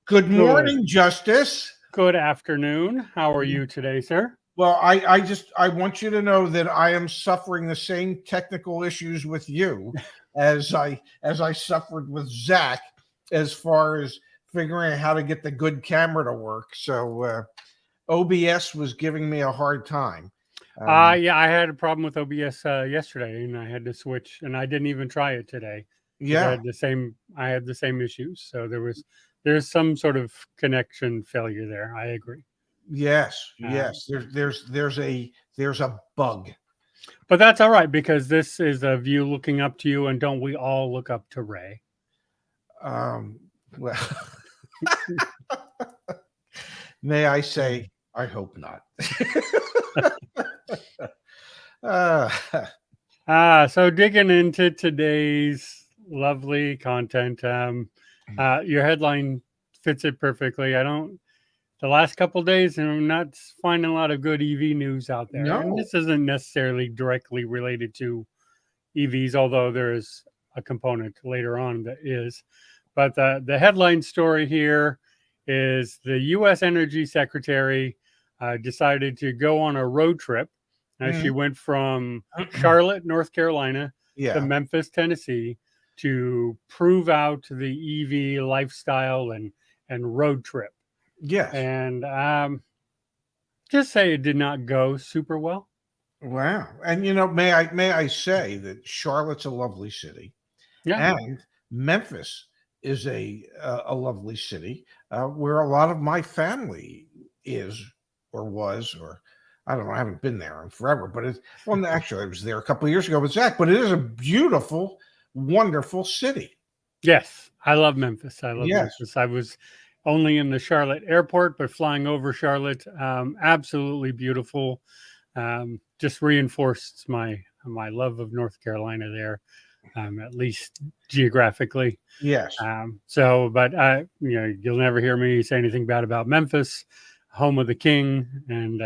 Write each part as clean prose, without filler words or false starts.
Good Good. morning, Justice. Good afternoon. How are you today, sir? Well, I want you to know that I am suffering the same technical issues with you as I suffered with Zach, as far as figuring out how to get the good camera to work. So OBS was giving me a hard time. Yeah, I had a problem with OBS yesterday, and I had to switch, and I didn't even try it today because Yeah. I had the same issues. So there's some sort of connection failure there. I agree. Yes. Um, Yes. There's a bug. but that's all right because this is a view looking up to you, and don't we all look up to Ray? Well, may I say, I hope not. So digging into today's lovely content, your headline fits it perfectly. The last couple of days, I'm not finding a lot of good EV news out there. And No. this isn't necessarily directly related to EVs, although there is a component later on that is. But the headline story here is the U.S. Energy Secretary decided to go on a road trip. She went from Charlotte, North Carolina to Yeah. Memphis, Tennessee to prove out the EV lifestyle and road trip. Yes. And just say it did not go super well. Wow. And may I say that Charlotte's a lovely city. Yeah. And Memphis is a lovely city where a lot of my family is or was, or I don't know, I haven't been there in forever, but actually I was there a couple of years ago with Zach, but it is a beautiful, wonderful city. Yes. I love Memphis. Yes. Memphis. I was only in the Charlotte airport, but flying over Charlotte, absolutely beautiful. Just reinforced my love of North Carolina there, at least geographically. Yes. But you'll never hear me say anything bad about Memphis, home of the king, and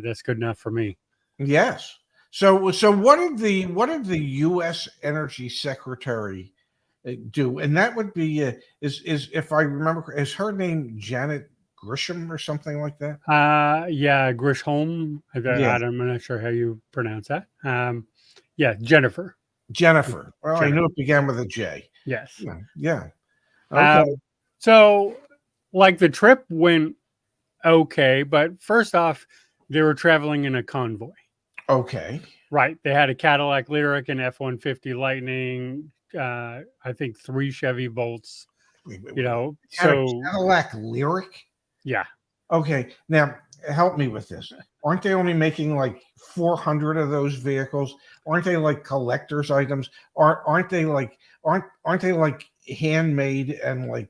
that's good enough for me. Yes. So what did the U.S. Energy Secretary do? And that would be is if I remember, is her name Janet Grisham or something like that? Yeah, Grishholm. Yeah. I'm not sure how you pronounce that. Yeah, Jennifer. Well, I knew it began with a J. Yes. Yeah. Okay. So, like, the trip went okay, but first off, they were traveling in a convoy. Okay. Right. They had a Cadillac Lyriq, an F-150 Lightning, I think 3 Chevy Bolts. Cadillac Lyriq. Yeah. Okay. Now help me with this. Aren't they only making like 400 of those vehicles? Aren't they like collector's items? Aren't they like handmade and like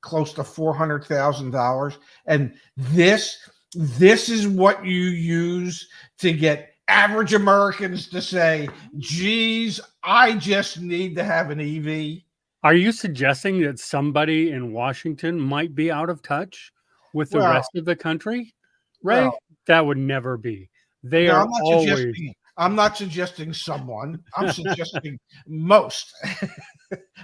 close to $400,000? And this is what you use to get average Americans to say, geez, I just need to have an EV. Are you suggesting that somebody in Washington might be out of touch with the rest of the country? Right? That would never be. They are always. I'm not suggesting someone. I'm suggesting most.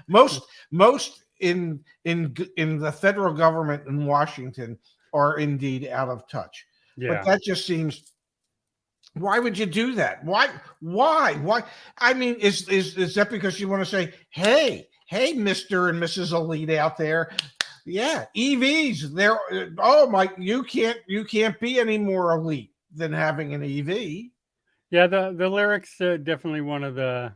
most in the federal government in Washington are indeed out of touch. Yeah. But that just seems. Why would you do that? Why? I mean, is that because you want to say, hey, Mr. and Mrs. Elite out there? Yeah, EVs. You can't be any more elite than having an EV. Yeah, the Lyriq's definitely one of the.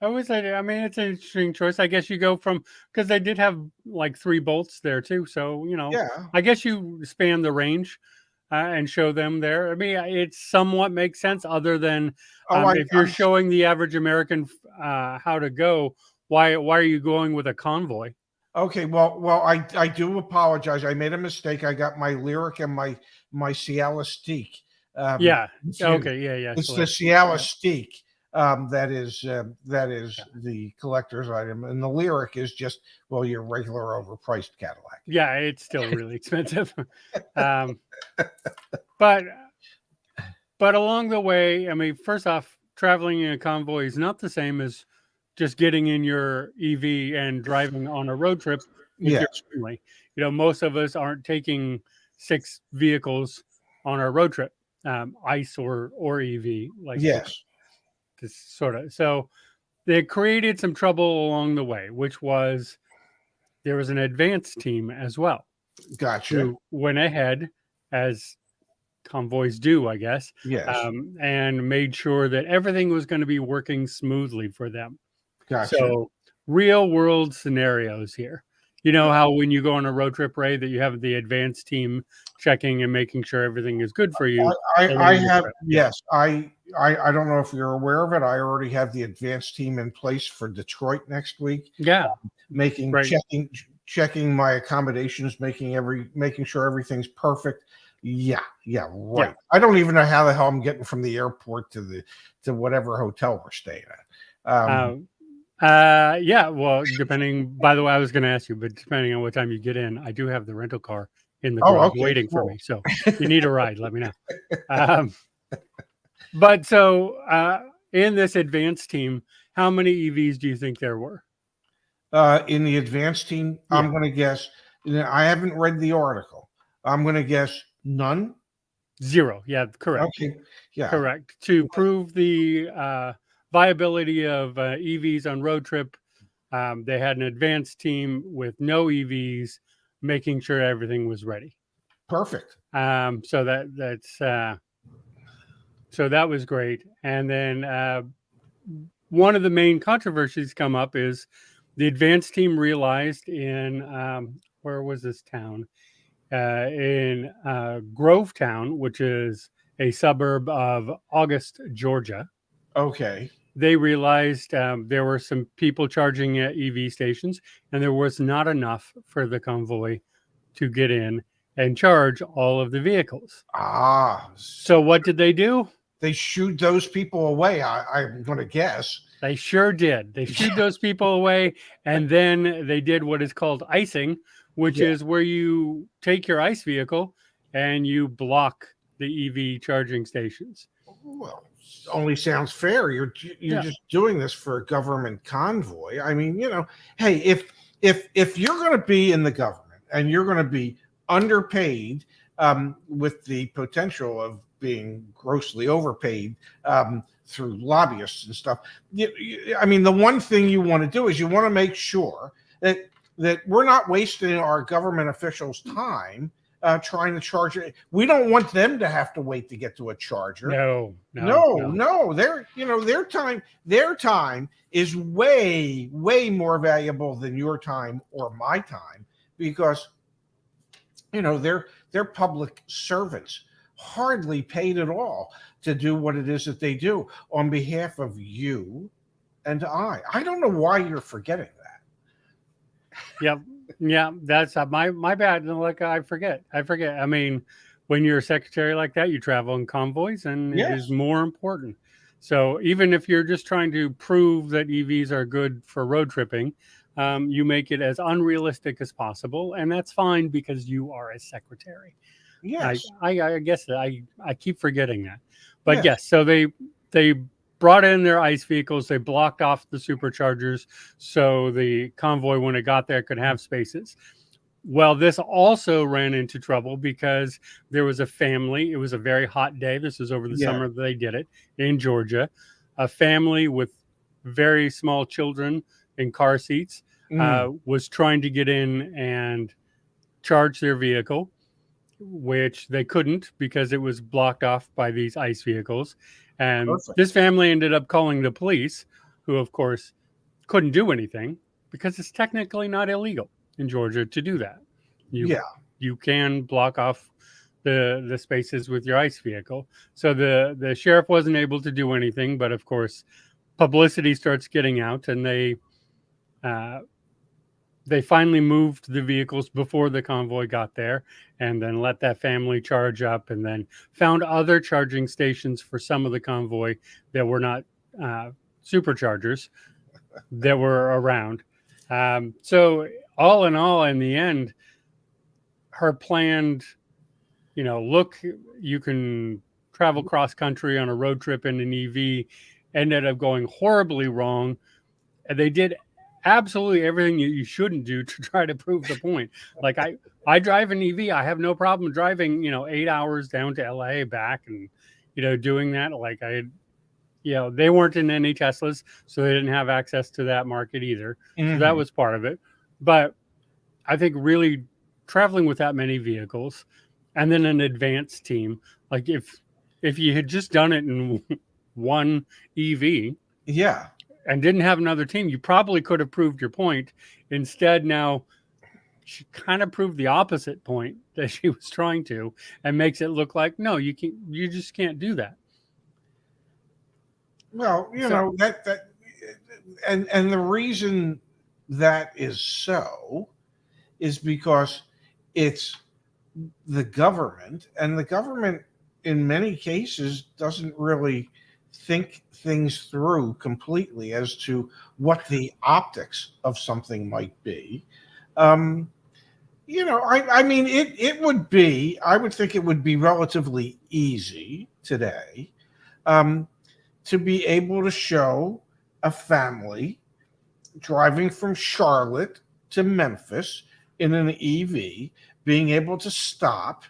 I mean, it's an interesting choice. I guess you go from, because they did have like 3 Bolts there too. So, yeah. I guess you span the range and show them there. I mean, it somewhat makes sense, other than if you're showing the average American how to go, why are you going with a convoy? Okay, well, I do apologize. I made a mistake. I got my Lyriq and my Cialis-Steak. Yeah. Okay. Yeah. It's the Cialis-Steak that is the collector's item, and the Lyriq is just your regular overpriced Cadillac. Yeah, it's still really expensive. But along the way, I mean, first off, traveling in a convoy is not the same as just getting in your EV and driving on a road trip with your Yes. family. Most of us aren't taking 6 vehicles on our road trip, ICE or EV, like Yes. this sort of. So they created some trouble along the way, which was there was an advance team as well Gotcha. who went ahead, as convoys do, I guess, Yes. and made sure that everything was going to be working smoothly for them. Gotcha. So, real world scenarios here. You know how when you go on a road trip, Ray, that you have the advance team checking and making sure everything is good for you I along the have, trip. Yeah. yes, I don't know if you're aware of it. I already have the advanced team in place for Detroit next week, Yeah. making Right. checking my accommodations, making sure everything's perfect. Yeah, Yeah. right. I don't even know how the hell I'm getting from the airport to whatever hotel we're staying at. Yeah. Well, depending, by the way, I was going to ask you, but depending on what time you get in, I do have the rental car in the Oh, garage okay, waiting for cool. me. So if you need a ride, let me know. Um, but so in this advanced team, how many EVs do you think there were? In the advanced team, Yeah. I'm going to guess. I haven't read the article. I'm going to guess none. 0. Yeah, correct. Okay, yeah, Correct. To prove the viability of EVs on road trip, they had an advanced team with no EVs, making sure everything was ready. perfect. So so that was great. And then one of the main controversies come up is the advanced team realized in where was this town? In Grovetown, which is a suburb of August, Georgia. Okay, They realized there were some people charging at EV stations, and there was not enough for the convoy to get in and charge all of the vehicles. So so what did they do? they shooed those people away. I'm going to guess. They sure did. They shooed those people away, and then they did what is called icing, which Yeah, is where you take your ICE vehicle and you block the EV charging stations. well, only sounds fair. You're Yeah. just doing this for a government convoy. I mean, hey, if you're going to be in the government and you're going to be underpaid, with the potential of being grossly overpaid, through lobbyists and stuff. I mean, the one thing you want to do is you want to make sure that we're not wasting our government officials' time trying to charge it. We don't want them to have to wait to get to a charger. No, no, No, no. no, their time is way more valuable than your time or my time, because they're public servants, hardly paid at all to do what it is that they do on behalf of you and I don't know why you're forgetting that. Yep. Yeah, that's my bad. Like I forget. I mean, when you're a secretary like that, you travel in convoys, and it is Yes. more important. So even if you're just trying to prove that EVs are good for road tripping, you make it as unrealistic as possible, and that's fine because you are a secretary. Yes. I guess I keep forgetting that, but Yes. yes. So they brought in their ICE vehicles. They blocked off the superchargers so the convoy, when it got there, could have spaces. Well, this also ran into trouble because there was a family. It was a very hot day. This was over the Yeah. summer that they did it in Georgia. A family with very small children in car seats was trying to get in and charge their vehicle, which they couldn't because it was blocked off by these ICE vehicles. And Perfect. this family ended up calling the police, who, of course, couldn't do anything because it's technically not illegal in Georgia to do that. Yeah. You can block off the spaces with your ICE vehicle. So the sheriff wasn't able to do anything, but of course, publicity starts getting out, and they finally moved the vehicles before the convoy got there, and then let that family charge up, and then found other charging stations for some of the convoy that were not superchargers that were around. So all in all, in the end, her planned, look, you can travel cross country on a road trip in an EV, ended up going horribly wrong. And they did absolutely everything you shouldn't do to try to prove the point. Like I drive an EV. I have no problem driving, 8 hours down to LA back and, doing that. Like they weren't in any Teslas, so they didn't have access to that market either. So that Mhm. was part of it. But I think really traveling with that many vehicles and then an advanced team, like if you had just done it in one EV Yeah. and didn't have another team, you probably could have proved your point. Instead, now she kind of proved the opposite point that she was trying to, and makes it look like no, you just can't do that. Well, So and the reason that is so is because it's the government, and the government in many cases doesn't really think things through completely as to what the optics of something might be. Um, I mean, I would think it would be relatively easy today, um, to be able to show a family driving from Charlotte to Memphis in an EV, being able to stop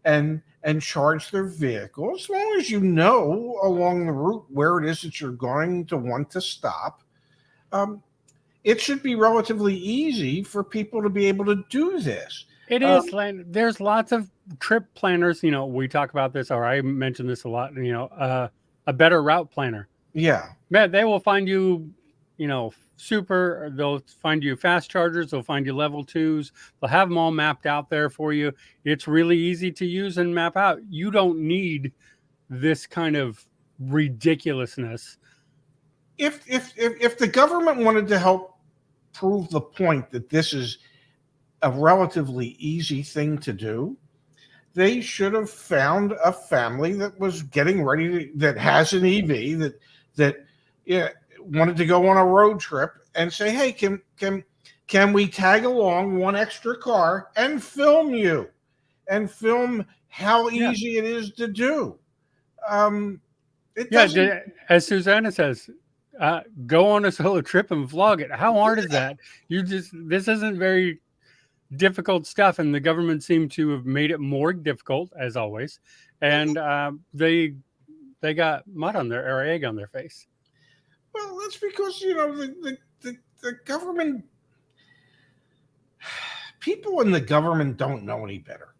and charge their vehicle, as long as you know along the route where it is that you're going to want to stop. Um, it should be relatively easy for people to be able to do this. it is like there's lots of trip planners. We talk about this, or I mention this a lot. A better route planner. Yeah, Man, they will find you, super. They'll find you fast chargers. They'll find you level twos. They'll have them all mapped out there for you. It's really easy to use and map out. You don't need this kind of ridiculousness. if the government wanted to help prove the point that this is a relatively easy thing to do, they should have found a family that was getting ready that has an EV that yeah, wanted to go on a road trip and say, hey, can we tag along one extra car and film you and film how Yeah. easy it is to do? It Yeah. doesn't. As Susanna says, go on a solo trip and vlog it. How hard is that? This isn't very difficult stuff, and the government seemed to have made it more difficult as always, and they got mud on their or egg on their face. Well, that's because the government, people in the government don't know any better.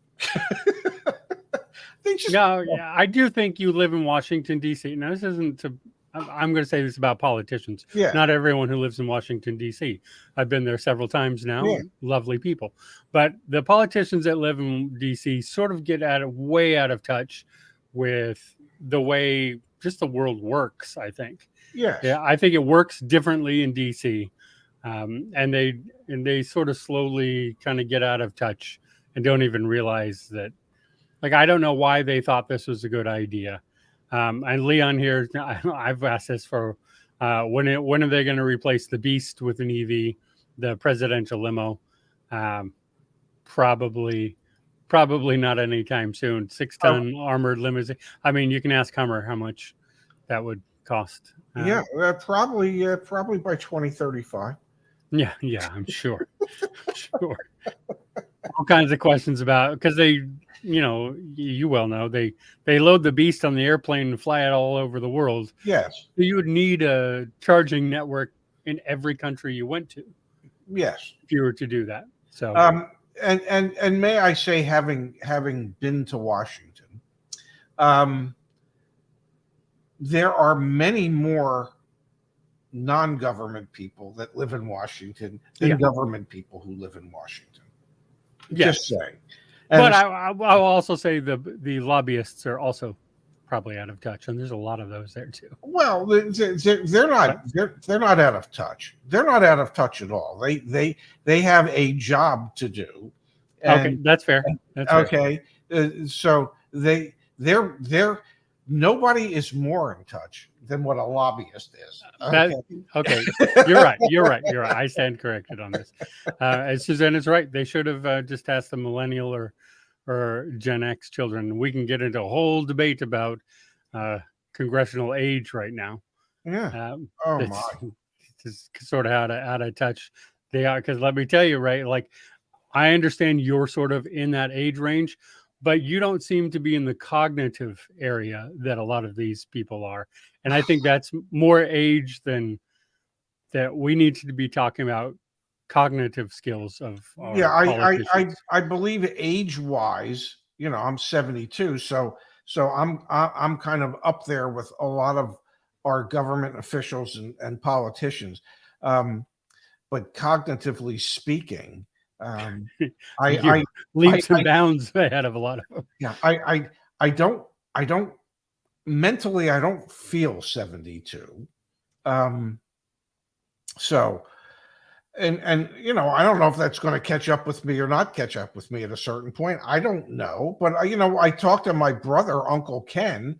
They just No, yeah, I do think you live in Washington D.C. Now, this isn't to. I'm going to say this about politicians. yeah, Not everyone who lives in Washington D.C. I've been there several times now. yeah. Lovely people, but the politicians that live in D.C. sort of get way out of touch with the way just the world works. I think. Yes. Yeah, I think it works differently in DC, and they sort of slowly kind of get out of touch and don't even realize that. Like, I don't know why they thought this was a good idea. And Leon here, I've asked this for when are they going to replace the Beast with an EV, the presidential limo? Probably not anytime soon. 6-ton armored limousine. I mean, you can ask Hummer how much that would cost. Yeah, probably by 2035. Yeah, I'm sure. Sure. All kinds of questions about because they, you well know they load the Beast on the airplane and fly it all over the world. Yes. You would need a charging network in every country you went to. Yes. If you were to do that. So and may I say, having been to Washington, there are many more non-government people that live in Washington than government people who live in Washington. Yes. Just saying. But I'll also say the lobbyists are also probably out of touch, and there's a lot of those there too. Well, they're not out of touch. They're not out of touch at all. They have a job to do. Okay, that's fair. Okay, so they're nobody is more in touch than what a lobbyist is. Okay, you're right. I stand corrected on this. As Suzanne is right, they should have just asked the millennial or Gen X children. We can get into a whole debate about congressional age right now. Yeah. Oh my. sort of out of touch they are. Because let me tell you, right, like I understand you're sort of in that age range, but you don't seem to be in the cognitive area that a lot of these people are. And I think that's more age than that. We need to be talking about cognitive skills of Yeah, our politicians. I believe age wise, I'm 72, so I'm kind of up there with a lot of our government officials and politicians. But cognitively speaking, I You're I leaps and I bounds ahead of a lot of them. yeah, I don't mentally I don't feel 72. Um, so and I don't know if that's going to catch up with me or not catch up with me at a certain point. I don't know, but I talked to my brother, Uncle Ken,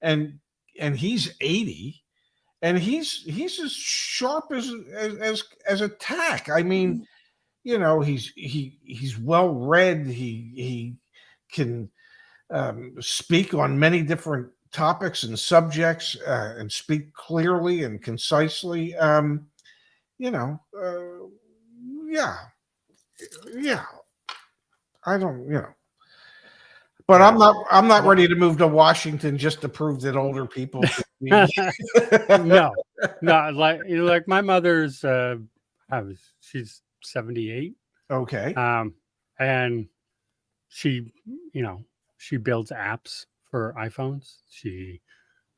and he's 80, and he's as sharp as a tack. I mean, he's well read. He can speak on many different topics and subjects, and speak clearly and concisely. You know, yeah, yeah. I don't, but Yeah. I'm not ready to move to Washington just to prove that older people can be. No, like my mother's she's 78. Okay. And she, she builds apps for iPhones. She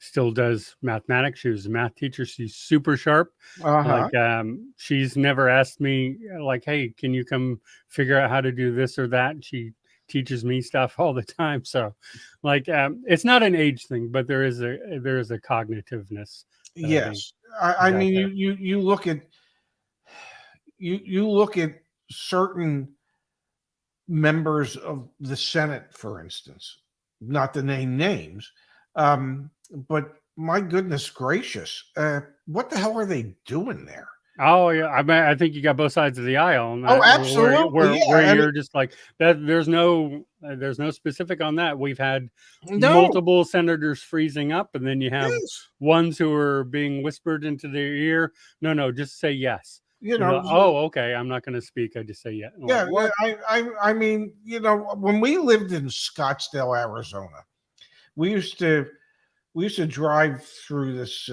still does mathematics. She was a math teacher. She's super sharp. Uh-huh. Like, she's never asked me like, hey, can you come figure out how to do this or that? She teaches me stuff all the time. So like, it's not an age thing, but there is a cognitiveness. Yes. I mean, there. you look at you look at certain members of the Senate, for instance, not to name names, but my goodness gracious, what the hell are they doing there? Oh yeah, I mean, I think you got both sides of the aisle on Oh, that. absolutely, Where yeah. you're just like that. There's no specific on that. We've had No, multiple senators freezing up, and then you have yes, ones who are being whispered into their ear. No, just say yes. you And know, oh, okay, I'm not going to speak. I just say yes. I'm like, yeah. what? I mean, when we lived in Scottsdale, Arizona, we used to drive through this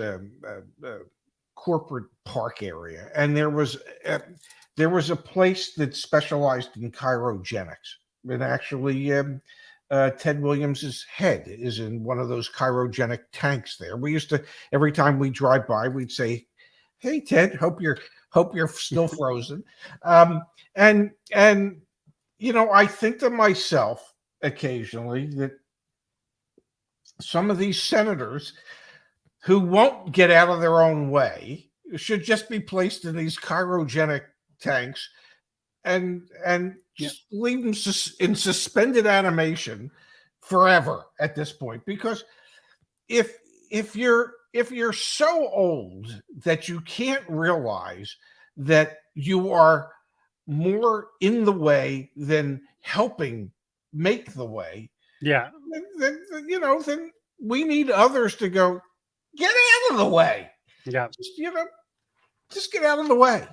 corporate park area, and there was a place that specialized in cryogenics. And actually, Ted Williams's head is in one of those cryogenic tanks there. We used to, every time we drive by, we'd say, "Hey, Ted, hope you're still frozen." And I think to myself occasionally that some of these senators who won't get out of their own way should just be placed in these cryogenic tanks and just leave them in suspended animation forever at this point. Because if you're so old that you can't realize that you are more in the way than helping make the way, Yeah, then we need others to go, get out of the way. yeah. Just get out of the way.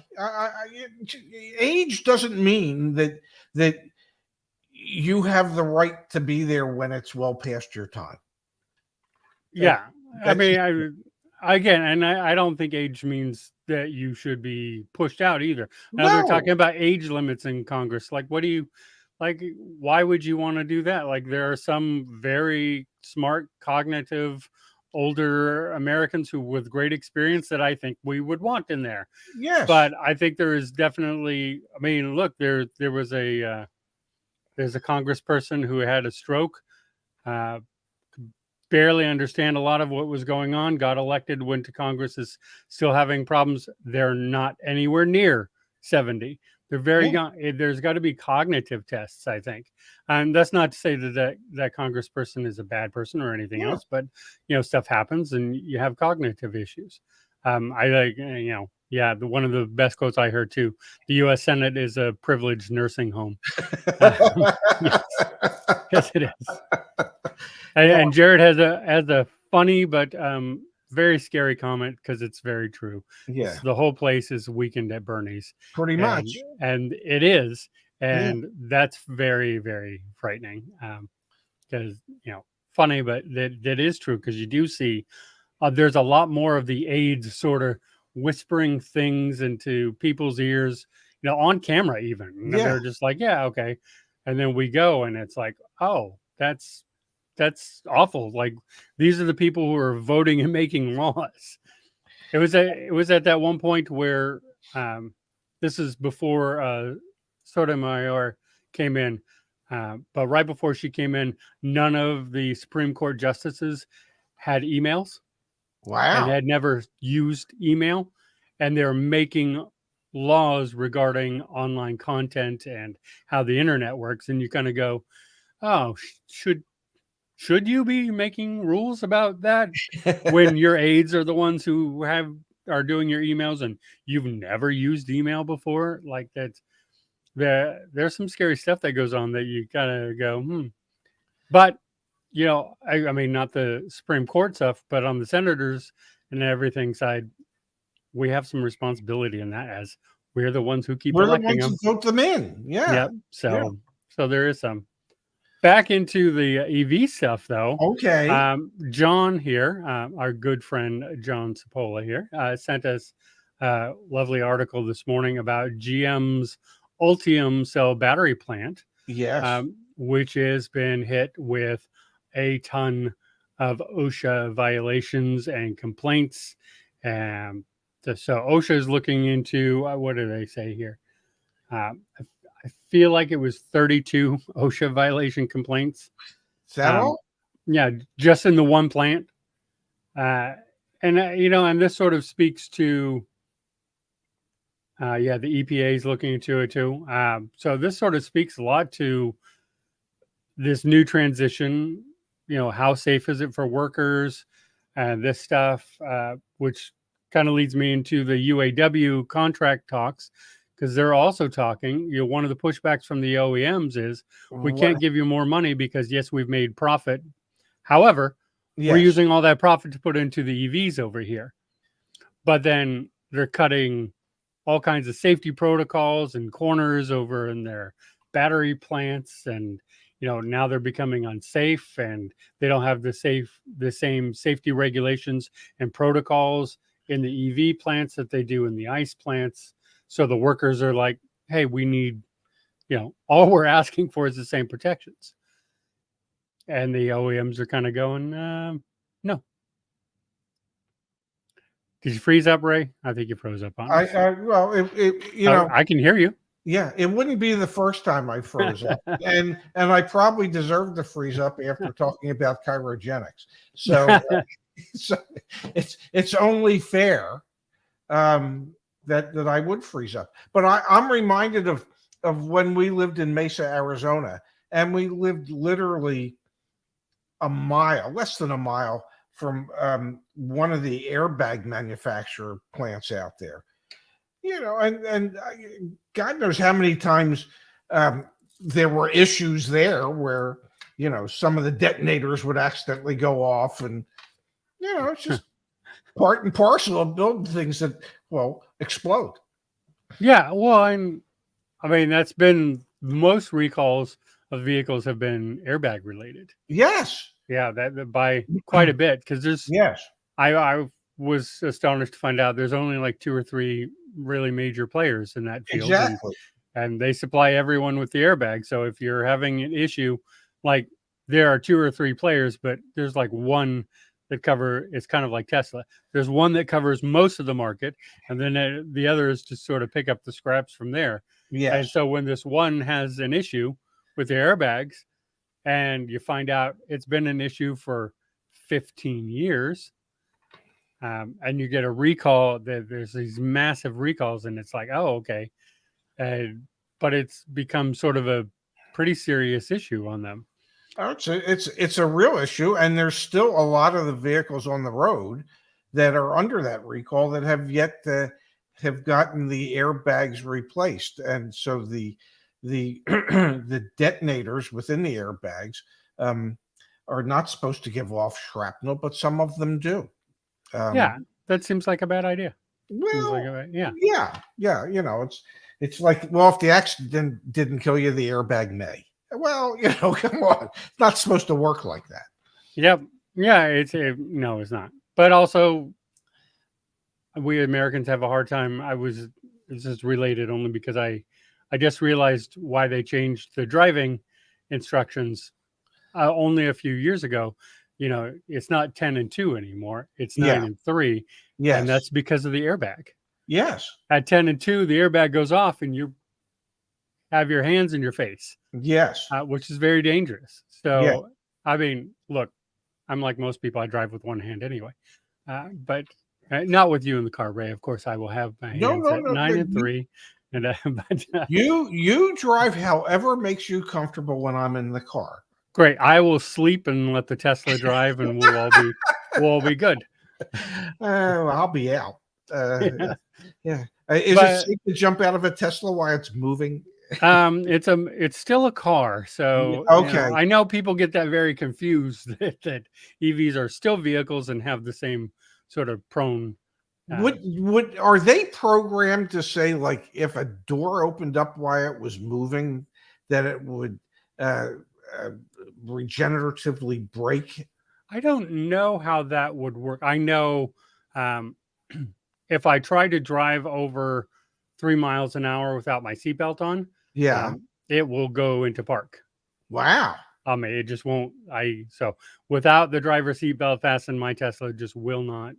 Age doesn't mean that you have the right to be there when it's well past your time. Yeah, I That's mean, I don't think age means that you should be pushed out either. Now they're talking no. about age limits in Congress. Like, what do you like? Why would you want to do that? Like, there are some very smart, cognitive, older Americans who with great experience that I think we would want in there. Yes. But I think there is definitely. I mean, look, there was there's a congressperson who had a stroke. Barely understand a lot of what was going on, got elected, went to Congress, is still having problems. They're not anywhere near 70. They're very young. There's got to be cognitive tests, I think. And that's not to say that congressperson is a bad person or anything else, but stuff happens and you have cognitive issues. I like, one of the best quotes I heard too, the U.S. Senate is a privileged nursing home. Yes, it is. And Jared has a funny but very scary comment because it's very true. Yeah, The whole place is Weekend at Bernie's, pretty much. and it is, Yeah. and that's very, very frightening. Because funny, but that is true because you do see there's a lot more of the aides sort of whispering things into people's ears, on camera even. And Yeah. they're just like, yeah, okay. And then we go and it's like, oh, that's awful. Like these are the people who are voting and making laws. It was at that one point where this is before Sotomayor came in, but right before she came in, none of the Supreme Court justices had emails and Wow. had never used email, and they're making laws regarding online content and how the internet works. And you kind of go, oh, should you be making rules about that when your aides are the ones who are doing your emails and you've never used email before? Like there's some scary stuff that goes on that you gotta go, But I mean, not the Supreme Court stuff, but on the senators and everything side, we have some responsibility in that as we're the ones who keep We're the electing ones who them. vote them in. Yeah. Yep. Yeah. So there is some. Back into the EV stuff, though. Okay. John here, our good friend John Cipolla here, sent us a lovely article this morning about GM's Ultium cell battery plant, Yes. which has been hit with a ton of OSHA violations and complaints. So OSHA is looking into what do they say here? I feel like it was 32 OSHA violation complaints. Is that all? Yeah, just in the one plant. And this sort of speaks to, the EPA is looking into it too. So this sort of speaks a lot to this new transition. How safe is it for workers and this stuff, which kind of leads me into the UAW contract talks. Because they're also talking, one of the pushbacks from the OEMs is we can't give you more money because, yes, we've made profit. However, we're using all that profit to put into the EVs over here. But then they're cutting all kinds of safety protocols and corners over in their battery plants. And, now they're becoming unsafe and they don't have the same safety regulations and protocols in the EV plants that they do in the ICE plants. So the workers are like, hey, we need, all we're asking for is the same protections. And the OEMs are kind of going, no. Did you freeze up, Ray? I think you froze up on us. I can hear you. Yeah, it wouldn't be the first time I froze up. And I probably deserve to freeze up after talking about cryogenics. So, so it's only fair. That I would freeze up. But I'm reminded of when we lived in Mesa, Arizona, and we lived literally less than a mile from one of the airbag manufacturer plants out there. And God knows how many times there were issues there where, some of the detonators would accidentally go off and, it's just part and parcel of building things that explode. Yeah, well, I mean that's been most recalls of vehicles have been airbag related. Yes. Yeah, that by quite a bit because there's. Yes. I was astonished to find out there's only like 2 or 3 really major players in that field. Exactly. And they supply everyone with the airbag. So if you're having an issue, like there are 2 or 3 players, but there's like one that it's kind of like Tesla. There's one that covers most of the market, and then the others just sort of pick up the scraps from there. Yes. And so when this one has an issue with the airbags, and you find out it's been an issue for 15 years, and you get a recall, that there's these massive recalls, and it's like, oh, okay. But it's become sort of a pretty serious issue on them. Oh, it's a real issue, and there's still a lot of the vehicles on the road that are under that recall that have yet to have gotten the airbags replaced, and so the the detonators within the airbags are not supposed to give off shrapnel, but some of them do. Yeah, that seems like a bad idea. Seems like Well, yeah. yeah. It's like, well, if the accident didn't kill you, the airbag may. Well, come on, it's not supposed to work like that. Yep. Yeah, no, it's not. But also, we Americans have a hard time. This is related only because I just realized why they changed the driving instructions only a few years ago. It's not 10 and 2 anymore. It's 9 Yeah. and 3. And Yes. that's because of the airbag. Yes. At 10 and 2, the airbag goes off and you have your hands in your face, Yes. which is very dangerous. Yeah. So, I mean, look, I'm like most people. I drive with one hand anyway, but not with you in the car, Ray. Of course, I will have my No, hands no, at no. 9 and 3, and but You drive however makes you comfortable when I'm in the car. great. I will sleep and let the Tesla drive, and we'll all be good. I'll be out. Yeah. Yeah. Is it But safe to jump out of a Tesla while it's moving? it's still a car, so Okay. I know people get that very confused that EVs are still vehicles and have the same sort of prone. Would are they programmed to say, like, if a door opened up while it was moving, that it would uh, uh, regeneratively break? I don't know how that would work. I know if I try to drive over 3 miles an hour without my seatbelt on, Yeah. it will go into park. Wow. It just won't. So without the driver's seatbelt fastened, my Tesla just will not,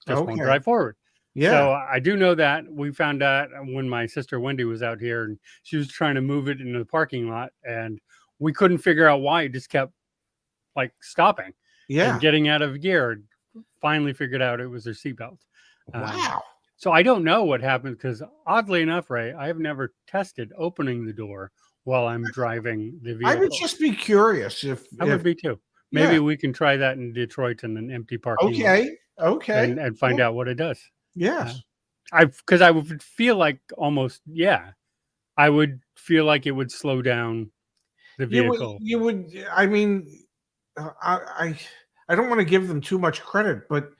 just won't Okay. drive forward. Yeah. So I do know that. We found out when my sister Wendy was out here and she was trying to move it into the parking lot, and we couldn't figure out why it just kept like stopping Yeah. and getting out of gear. Finally figured out it was their seatbelt. Wow. So I don't know what happened because oddly enough, Ray, I have never tested opening the door while I'm driving the I would vehicle. just be curious if I would be too. Maybe Yeah. we can try that in Detroit in an empty parking lot Okay. and find out what it does. Yes. Because I would feel like I would feel like it would slow down the vehicle. You would. I mean, I don't want to give them too much credit, but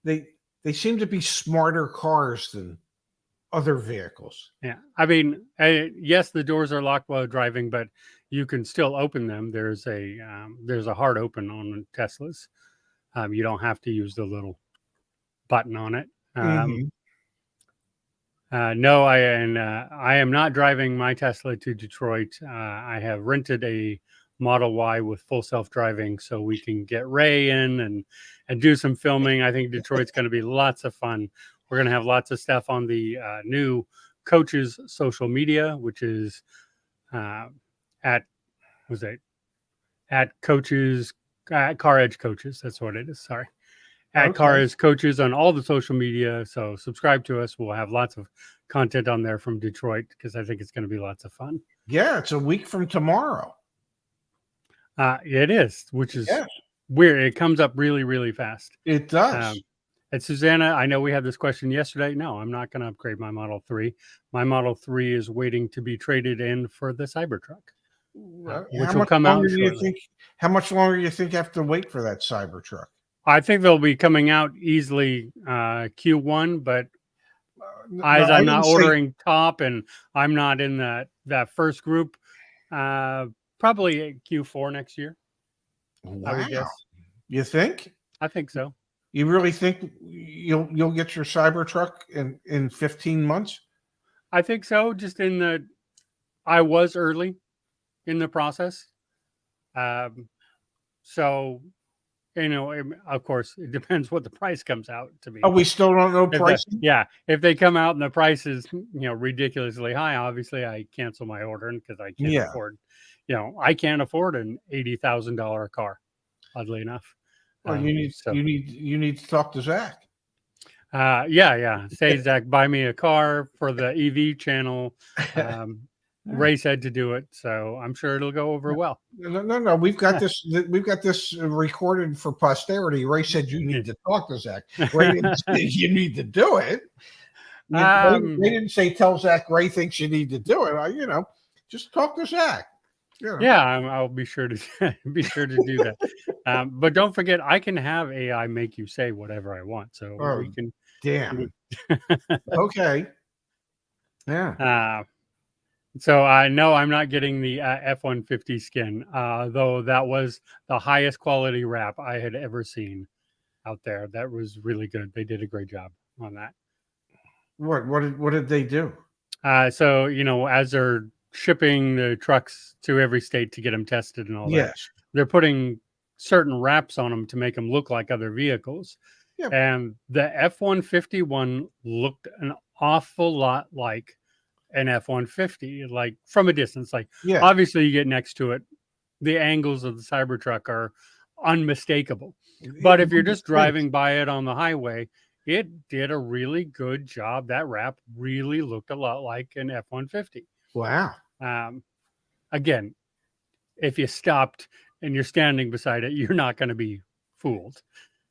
they seem to be smarter cars than other vehicles. Yeah. I mean, yes, the doors are locked while driving, but you can still open them. There's a hard open on Teslas. You don't have to use the little button on it. Mhm. No, I am not driving my Tesla to Detroit. I have rented a Model Y with full self-driving so we can get Ray in and do some filming. I think Detroit's going to be lots of fun. We're going to have lots of stuff on the new coaches social media, which is at coaches CarEdge coaches. That's what it is. Sorry. At Okay. CarEdge coaches on all the social media. So subscribe to us. We'll have lots of content on there from Detroit because I think it's going to be lots of fun. Yeah, it's a week from tomorrow. It is, which is Yeah. weird. It comes up really, really fast. It does. And Susanna, I know we had this question yesterday. No, I'm not going to upgrade my Model 3. My Model 3 is waiting to be traded in for the Cybertruck, which will come out shortly. How much longer do you think you have to wait for that Cybertruck? I think they'll be coming out easily Q1, but as I'm not ordering top and I'm not in that first group, probably Q4 next year. Wow. I would guess. You think? I think so. You really think you'll get your Cybertruck in 15 months? I think so. Just I was early in the process. So, of course, it depends what the price comes out to be. Oh, we still don't know pricing? If they come out and the price is, ridiculously high, obviously I cancel my order because I can't afford, I can't afford an $80,000 car, oddly enough. Well, you need to talk to Zach. Say, Zach, buy me a car for the EV channel. Ray said to do it, so I'm sure it'll go over well. No. We've got this. We've got this recorded for posterity. Ray said you need to talk to Zach. Ray didn't say you need to do it. They didn't say tell Zach Ray thinks you need to do it. Just talk to Zach. Yeah, I'll be sure to be sure to do that. But don't forget, I can have AI make you say whatever I want, so Oh, we can. damn. Okay. Yeah. So I know I'm not getting the F-150 skin, though that was the highest quality wrap I had ever seen out there. That was really good. They did a great job on that. What did they do? So as they're shipping the trucks to every state to get them tested and all that, Yes. they're putting certain wraps on them to make them look like other vehicles. Yeah. And the F-150 one looked an awful lot like an F-150, like from a distance. Like Yeah. obviously you get next to it, the angles of the Cybertruck are unmistakable. But if you're just driving by it on the highway, it did a really good job. That wrap really looked a lot like an F-150. Wow. Again, if you stopped and you're standing beside it, you're not going to be fooled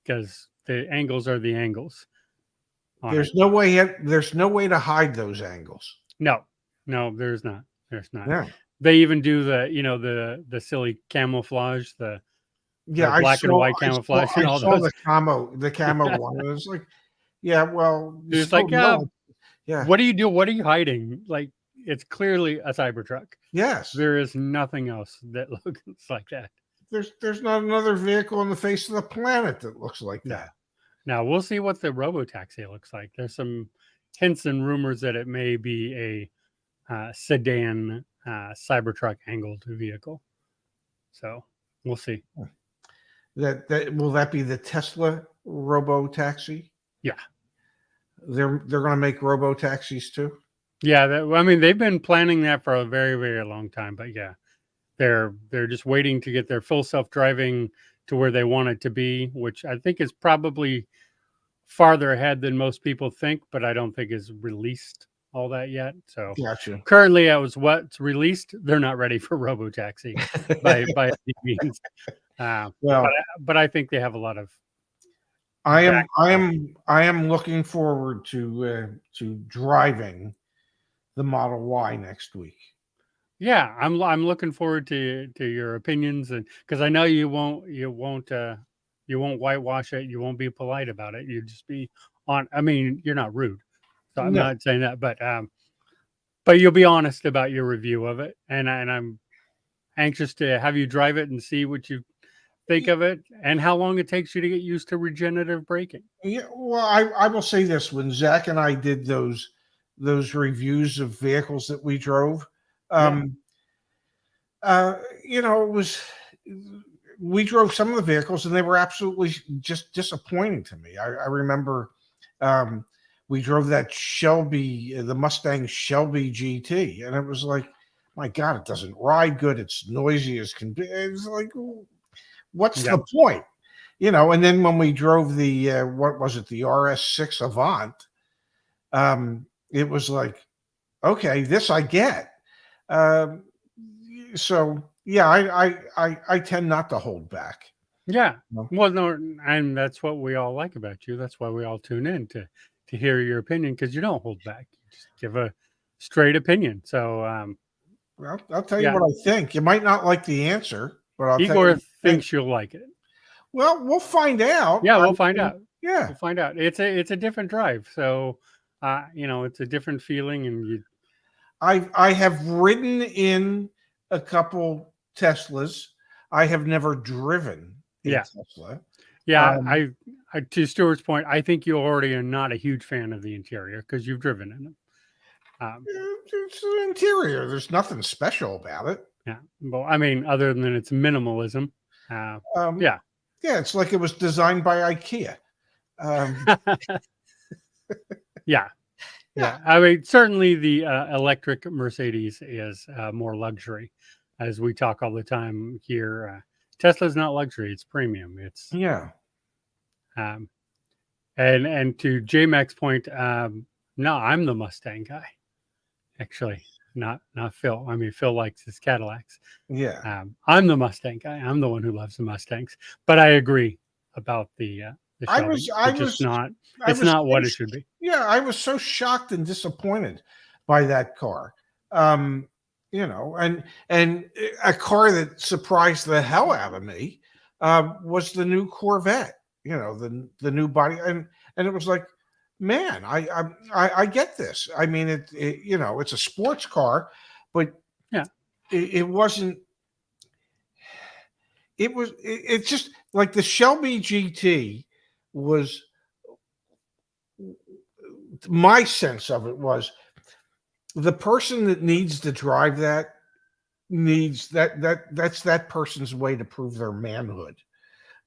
because the angles are the angles. There's no way to hide those angles. No, there's not. There's not. Yeah. They even do the silly camouflage, the black and white camouflage and all those. The camo one. It was like, yeah, well, It's like, yeah. What do you do? What are you hiding? Like, it's clearly a Cybertruck. Yes. There is nothing else that looks like that. There's not another vehicle on the face of the planet that looks like that. Now we'll see what the robotaxi looks like. There's some hints and rumors that it may be a sedan Cybertruck angled vehicle. So we'll see. That will that be the Tesla robotaxi? Yeah. They're going to make robotaxis too? Yeah, I mean they've been planning that for a very, very long time, but yeah. They're just waiting to get their full self-driving to where they want it to be, which I think is probably farther ahead than most people think, but I don't think is released all that yet. So gotcha. Currently, as what's released, they're not ready for robotaxi by any means. But I think they have a lot of. I am looking forward to driving the Model Y next week. Yeah, I'm looking forward to your opinions, and because I know you won't whitewash it, you won't be polite about it. You just be on. I mean, you're not rude, so I'm not saying that, but you'll be honest about your review of it, and I'm anxious to have you drive it and see what you think of it and how long it takes you to get used to regenerative braking. Yeah, well, I will say this: when Zach and I did those reviews of vehicles that we drove, it was, we drove some of the vehicles and they were absolutely just disappointing to me. I remember we drove that the Mustang Shelby GT, and it was like, my God, it doesn't ride good. It's noisy as can be. It's like, what's the point? And then when we drove the what was it, the RS6 Avant, it was like, okay, this I get. So yeah, I tend not to hold back. Yeah. Well, no, and that's what we all like about you. That's why we all tune in to hear your opinion, because you don't hold back. You just give a straight opinion. So well, I'll tell you what I think. You might not like the answer, but Igor thinks you'll like it. Well, we'll find out. Yeah, we'll find out. Yeah, we'll find out. It's a different drive, so it's a different feeling, and I have ridden in a couple Teslas. I have never driven a Tesla. Yeah, I to Stuart's point, I think you already are not a huge fan of the interior because you've driven in them. It's the interior. There's nothing special about it. Yeah, well, I mean, other than its minimalism. Yeah, it's like it was designed by IKEA. Yeah. I mean, certainly the electric Mercedes is more luxury, as we talk all the time here. Tesla's not luxury; it's premium. It's and to J-Mac's point, no, I'm the Mustang guy. Actually, not Phil. I mean, Phil likes his Cadillacs. Yeah. I'm the Mustang guy. I'm the one who loves the Mustangs. But I agree about the Shelby. It's not what it should be. Yeah, I was so shocked and disappointed by that car. and a car that surprised the hell out of me was the new Corvette. The new body, and it was like, man, I get this. I mean, it's a sports car, but Yeah. it wasn't. It's just like the Shelby GT was. My sense of it was the person that needs to drive that needs that's that person's way to prove their manhood.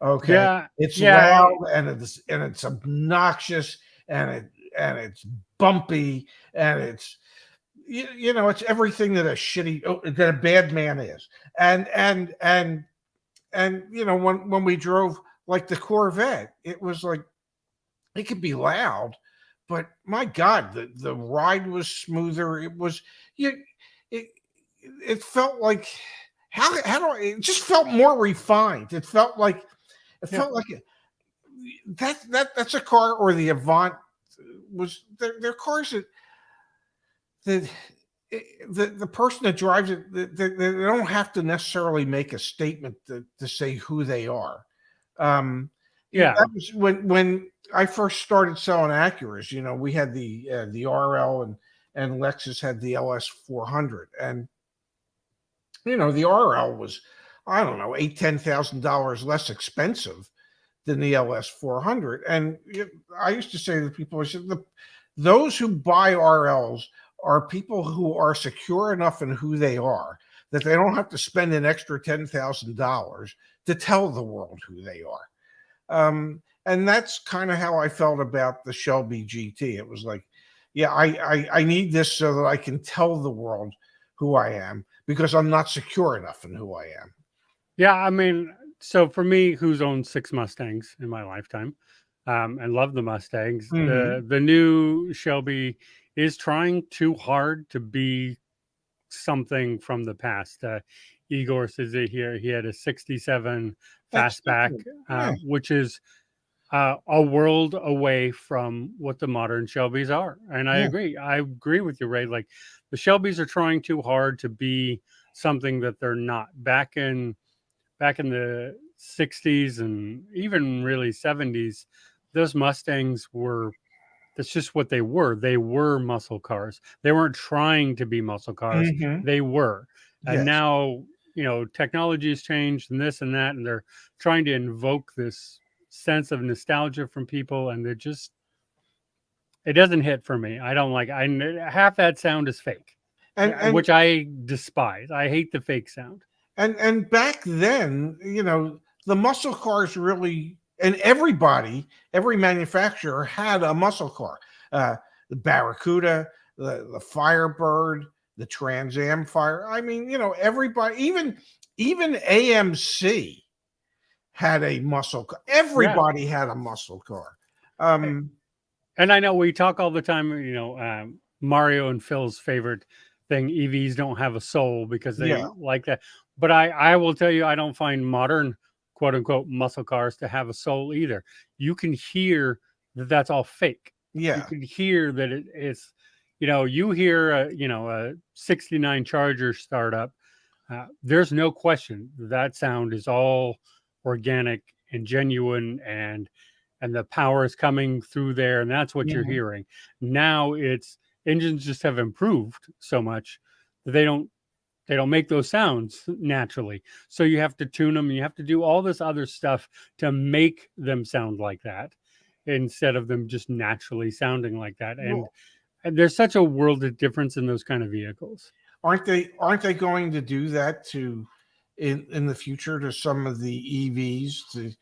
Okay, Yeah. it's Yeah. loud and it's obnoxious and it's bumpy and it's everything that that a bad man is. And when we drove like the Corvette, it was like it could be loud, but my God, the ride was smoother. It was you it it felt like how do it just felt more refined. It Yeah. felt like that's a car, or the Avant was they're cars that the person that drives it, they don't have to necessarily make a statement to say who they are. Um, Yeah. that was when I first started selling Acuras. We had the RL, and Lexus had the LS 400, and the RL was, I don't know, $10,000 less expensive than the LS 400. And I used to say to people, I said, those who buy RLs are people who are secure enough in who they are that they don't have to spend an extra $10,000 to tell the world who they are. And that's kind of how I felt about the Shelby GT. It was like, yeah, I need this so that I can tell the world who I am, because I'm not secure enough in who I am. Yeah. I mean, so for me, who's owned 6 Mustangs in my lifetime, and love the Mustangs, Mm-hmm. the new Shelby is trying too hard to be something from the past. Igor says that here he had a 67 fastback, Exactly. Yeah. which is a world away from what the modern Shelbys are. And Yeah. I agree with you, Ray. Like the Shelbys are trying too hard to be something that they're not. Back in the 60s and even really 70s, those Mustangs were, that's just what they were. They were muscle cars. They weren't trying to be muscle cars. Mm-hmm. They were. And Yes. now, technology has changed and this and that, and they're trying to invoke this sense of nostalgia from people, and it doesn't hit for me. I don't like. Half that sound is fake, And which I despise. I hate the fake sound. and back then, the muscle cars really, and every manufacturer had a muscle car. The Barracuda, the Firebird, the Trans Am Fire. I mean, everybody, even AMC had a muscle car. Yeah. Everybody had a muscle car. Um, And I know we talk all the time, Mario and Phil's favorite thing, EVs don't have a soul because yeah, they like that. But I will tell you, I don't find modern quote unquote muscle cars to have a soul either. You can hear that that's all fake. You yeah. can hear that it's, you hear a 69 Charger startup. There's no question that sound is all organic and genuine, and the power is coming through there, and that's what you're Mhm. hearing. Now it's engines just have improved so much that they don't make those sounds naturally. So you have to tune them, and you have to do all this other stuff to make them sound like that instead of them just naturally sounding like that. And, Well, and there's such a world of difference in those kind of vehicles. aren't they going to do that in the future to some of the EVs, to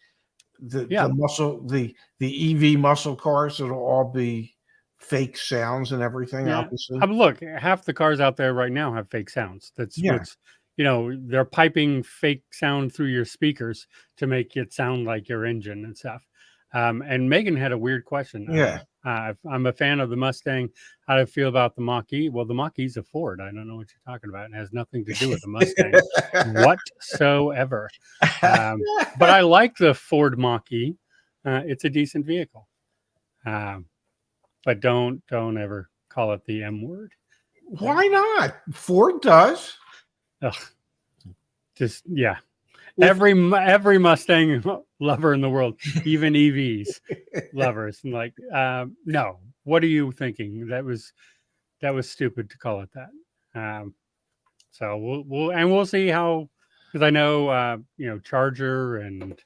Yeah. the EV muscle cars? It'll all be fake sounds and everything, Yeah. obviously. Look, half the cars out there right now have fake sounds. That's Yeah. what's, they're piping fake sound through your speakers to make it sound like your engine and stuff. And Megan had a weird question. Yeah. I'm a fan of the Mustang. How do I feel about the Mach-E? Well, the Mach-E's a Ford. I don't know what you're talking about. It has nothing to do with the Mustang whatsoever. But I like the Ford Mach-E. It's a decent vehicle. But don't ever call it the M word. Why not? Ford does. Ugh. Just yeah. If- Every Mustang lover in the world, even EVs lovers, and like, no. What are you thinking? That was stupid to call it that. So we'll see how, because I know Charger and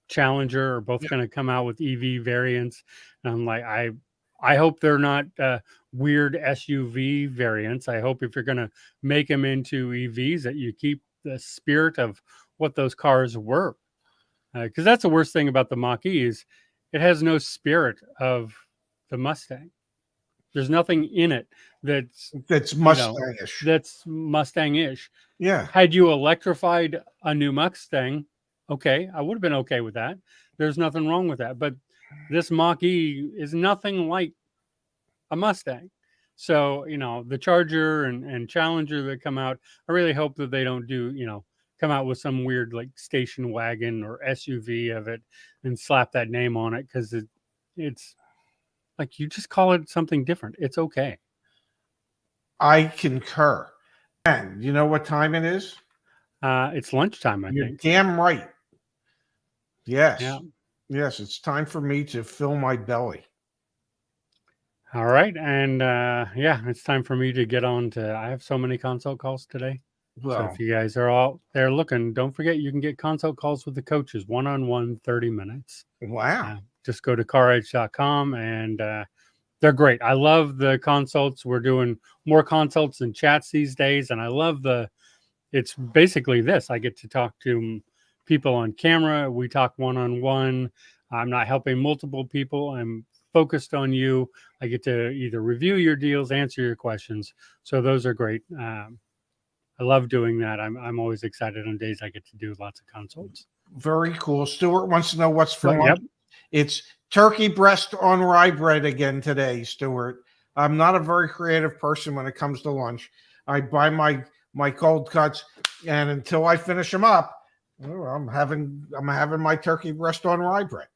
Challenger are both going to come out with EV variants, and I'm like, I hope they're not weird SUV variants. I hope if you're going to make them into EVs, that you keep the spirit of what those cars were, because that's the worst thing about the Mach-E is it has no spirit of the Mustang. There's nothing in it that's Mustangish. That's Mustang-ish. Yeah. Had you electrified a new Mustang, okay, I would have been okay with that. There's nothing wrong with that. But this Mach-E is nothing like a Mustang. So, the Charger and Challenger that come out, I really hope that they don't come out with some weird like station wagon or SUV of it and slap that name on it, because it's like, you just call it something different. It's okay. I concur. And you know what time it is? It's lunchtime, I You're think. damn right. Yes. Yeah. Yes, it's time for me to fill my belly. All right. And it's time for me to get on to, I have so many consult calls today. Well, So if you guys are all there looking, don't forget you can get consult calls with the coaches, one-on-one, 30 minutes. wow. Just go to CarEdge.com, and they're great. I love the consults. We're doing more consults than chats these days, and I love it's basically this. I get to talk to people on camera. We talk one-on-one. I'm not helping multiple people. I'm focused on you. I get to either review your deals, answer your questions. So those are great. I love doing that. I'm always excited on days I get to do lots of consults. Very cool. Stuart wants to know what's for lunch. Yep. It's turkey breast on rye bread again today, Stuart. I'm not a very creative person when it comes to lunch. I buy my cold cuts, and until I finish them up, I'm having my turkey breast on rye bread.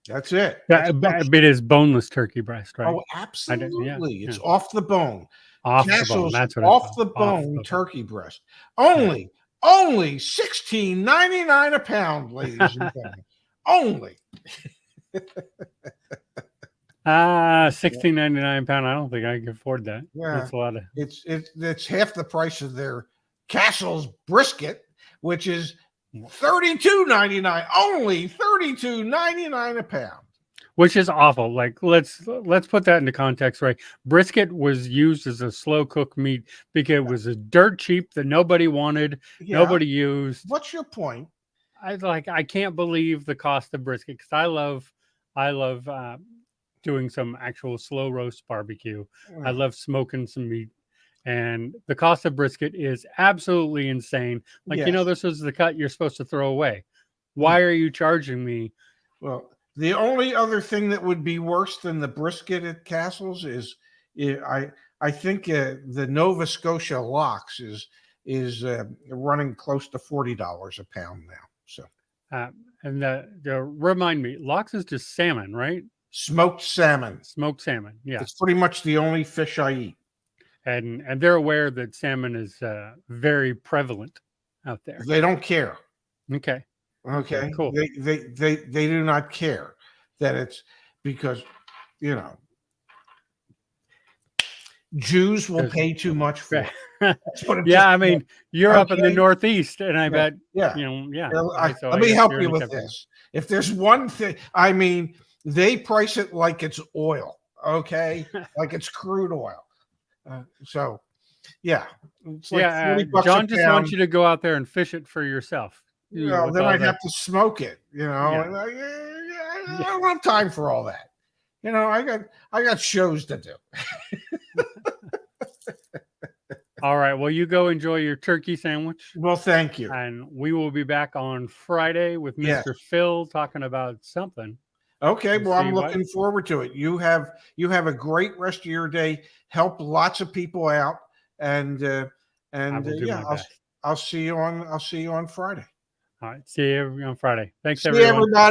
That's it. It is boneless turkey breast, right? Oh, absolutely. It's yeah. off the bone. Off the bone. That's what off the bone turkey breast. Only $16.99 a pound, ladies and gentlemen. Only. $16.99 a pound. I don't think I can afford that. Yeah, that's a lot of. It's half the price of their Castle's brisket, which is $32.99. Only $32.99 a pound. Which is awful. Like, let's put that into context, right? Brisket was used as a slow cook meat because it was a dirt cheap that nobody wanted, nobody used. What's your point? I can't believe the cost of brisket, because I love doing some actual slow roast barbecue. I love smoking some meat, and the cost of brisket is absolutely insane. Like, this is the cut you're supposed to throw away. Why are you charging me? Well, the only other thing that would be worse than the brisket at Castle's is I think the Nova Scotia lox is running close to $40 a pound now. So, and remind me, lox is just salmon, right? Smoked salmon. Yeah, it's pretty much the only fish I eat. And they're aware that salmon is very prevalent out there. They don't care. Okay. Okay, cool. They do not care that it's because Jews will pay too much for it. Yeah, I mean, you're up in the Northeast, and I bet let me help you with this. If there's one thing, I mean, they price it like it's oil, okay, like it's crude oil. So, yeah, it's like John just wants you to go out there and fish it for yourself. Then I'd have to smoke it, I don't have time for all that. I got shows to do. All right. Well, you go enjoy your turkey sandwich. Well, thank you. And we will be back on Friday with Mr. Phil talking about something. Okay. Well, I'm looking forward to it. You have a great rest of your day. Help lots of people out, and I'll see you on Friday. All right. See you on Friday. Thanks, See everyone. everybody.